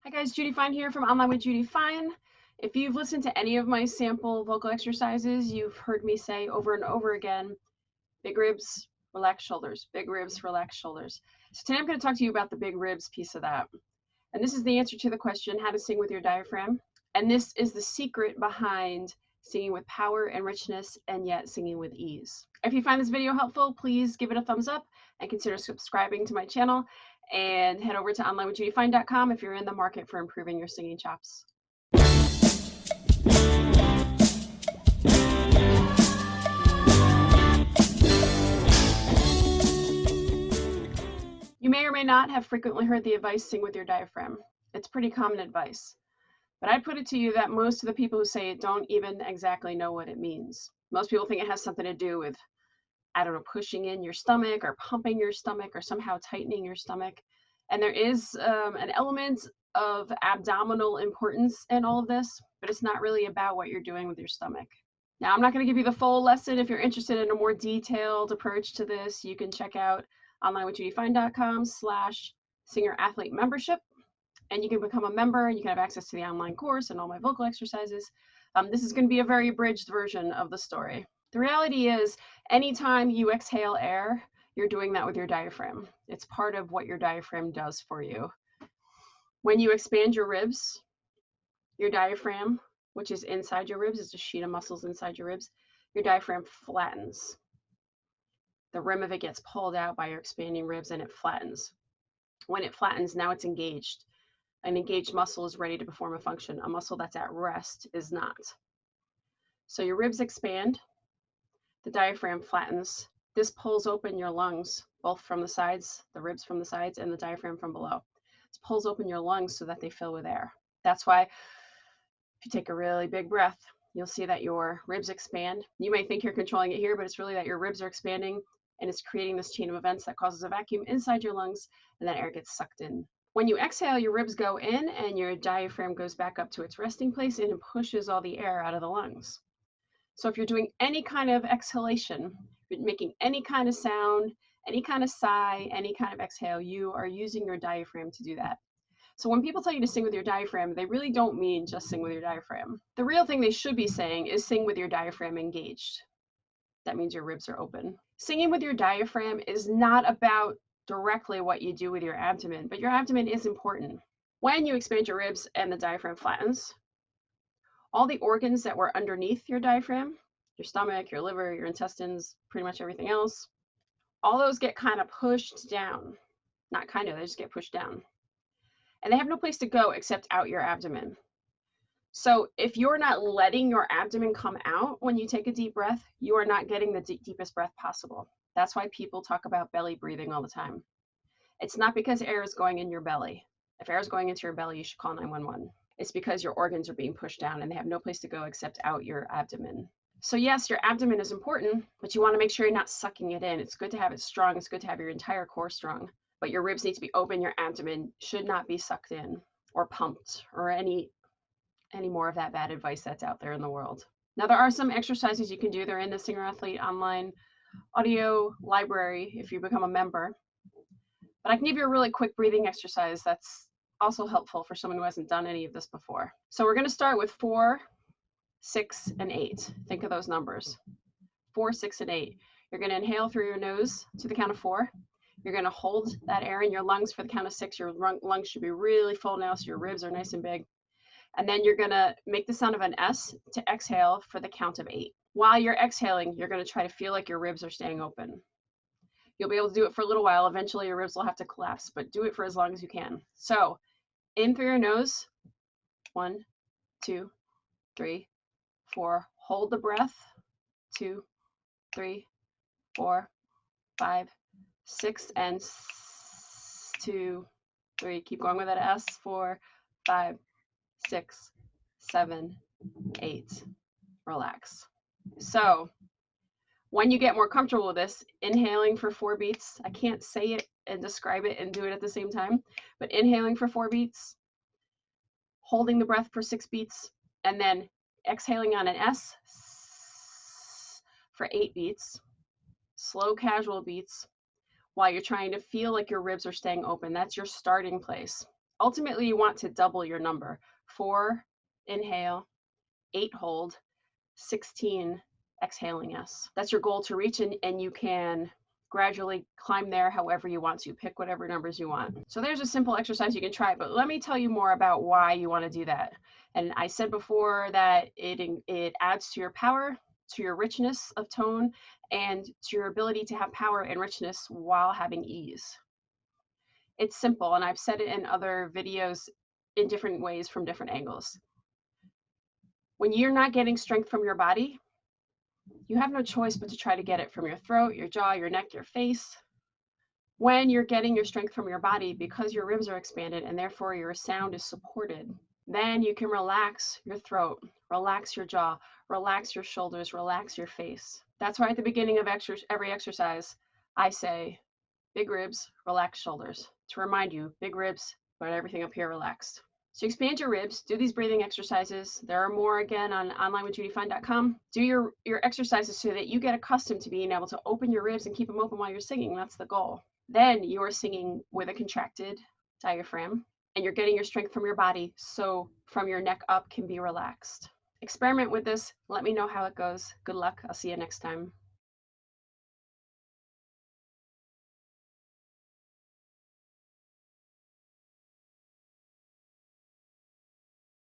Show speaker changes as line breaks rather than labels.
Hi guys, Judy Fine here from Online with Judy Fine. If you've listened to any of my sample vocal exercises, you've heard me say over and over again, big ribs, relaxed shoulders, big ribs, relaxed shoulders. So today I'm going to talk to you about the big ribs piece of that. And this is the answer to the question, how to sing with your diaphragm. And this is the secret behind singing with power and richness and yet singing with ease. If you find this video helpful, please give it a thumbs up and consider subscribing to my channel, and head over to onlinewithjudyfine.com if you're in the market for improving your singing chops. You may or may not have frequently heard the advice, sing with your diaphragm. It's pretty common advice. But I'd put it to you that most of the people who say it don't even exactly know what it means. Most people think it has something to do with, I don't know, pushing in your stomach or pumping your stomach or somehow tightening your stomach. And there is an element of abdominal importance in all of this, but it's not really about what you're doing with your stomach. Now, I'm not going to give you the full lesson. If you're interested in a more detailed approach to this, you can check out onlinewithjudyfine.com/singer-athlete membership. And you can become a member and you can have access to the online course and all my vocal exercises. This is going to be a very abridged version of the story. The reality is, anytime you exhale air, you're doing that with your diaphragm. It's part of what your diaphragm does for you. When you expand your ribs, your diaphragm, which is inside your ribs, is a sheet of muscles inside your ribs, your diaphragm flattens. The rim of it gets pulled out by your expanding ribs and it flattens. When it flattens, now it's engaged. An engaged muscle is ready to perform a function. A muscle that's at rest is not. So your ribs expand, the diaphragm flattens. This pulls open your lungs, both from the sides, the ribs from the sides, and the diaphragm from below. This pulls open your lungs so that they fill with air. That's why if you take a really big breath, you'll see that your ribs expand. You may think you're controlling it here, but it's really that your ribs are expanding and it's creating this chain of events that causes a vacuum inside your lungs, and that air gets sucked in. When you exhale, your ribs go in and your diaphragm goes back up to its resting place and it pushes all the air out of the lungs. So if you're doing any kind of exhalation, if you're making any kind of sound, any kind of sigh, any kind of exhale, you are using your diaphragm to do that. So when people tell you to sing with your diaphragm, they really don't mean just sing with your diaphragm. The real thing they should be saying is sing with your diaphragm engaged. That means your ribs are open. Singing with your diaphragm is not about directly what you do with your abdomen, but your abdomen is important. When you expand your ribs and the diaphragm flattens, all the organs that were underneath your diaphragm, your stomach, your liver, your intestines, pretty much everything else, all those get kind of pushed down. Not kind of, they just get pushed down. And they have no place to go except out your abdomen. So if you're not letting your abdomen come out when you take a deep breath, you are not getting the deepest breath possible. That's why people talk about belly breathing all the time. It's not because air is going in your belly. If air is going into your belly, you should call 911. It's because your organs are being pushed down and they have no place to go except out your abdomen. So yes, your abdomen is important, but you want to make sure you're not sucking it in. It's good to have it strong. It's good to have your entire core strong, but your ribs need to be open. Your abdomen should not be sucked in or pumped or any more of that bad advice that's out there in the world. Now, there are some exercises you can do. They're in the Singer Athlete online audio library if you become a member. But I can give you a really quick breathing exercise that's also helpful for someone who hasn't done any of this before. So we're going to start with 4, 6, and 8. Think of those numbers. 4, 6, and 8. You're going to inhale through your nose to the count of 4. You're going to hold that air in your lungs for the count of 6. Your lungs should be really full now, so your ribs are nice and big. And then you're going to make the sound of an S to exhale for the count of 8. While you're exhaling, you're going to try to feel like your ribs are staying open. You'll be able to do it for a little while. Eventually, your ribs will have to collapse, but do it for as long as you can. So, in through your nose. 1, 2, 3, 4. Hold the breath. 2, 3, 4, 5, 6, and 2, 3. Keep going with that S. 4, 5, 6, 7, 8. Relax. So when you get more comfortable with this, inhaling for 4 beats, I can't say it and describe it and do it at the same time, but inhaling for 4 beats, holding the breath for 6 beats, and then exhaling on an S for 8 beats, slow casual beats, while you're trying to feel like your ribs are staying open. That's your starting place. Ultimately, you want to double your number. 4, inhale, 8, hold, 16, exhaling yes. That's your goal to reach, and you can gradually climb there however you want to. Pick whatever numbers you want. So there's a simple exercise you can try, but let me tell you more about why you want to do that. And I said before that it adds to your power, to your richness of tone, and to your ability to have power and richness while having ease. It's simple, and I've said it in other videos in different ways from different angles. When you're not getting strength from your body, you have no choice but to try to get it from your throat, your jaw, your neck, your face. When you're getting your strength from your body, because your ribs are expanded and therefore your sound is supported, then you can relax your throat, relax your jaw, relax your shoulders, relax your face. That's why at the beginning of every exercise, I say, big ribs, relaxed shoulders, to remind you, big ribs, but everything up here relaxed. So expand your ribs, do these breathing exercises. There are more again on onlinewithjudyfine.com. Do your exercises so that you get accustomed to being able to open your ribs and keep them open while you're singing. That's the goal. Then you're singing with a contracted diaphragm and you're getting your strength from your body, so from your neck up can be relaxed. Experiment with this. Let me know how it goes. Good luck. I'll see you next time.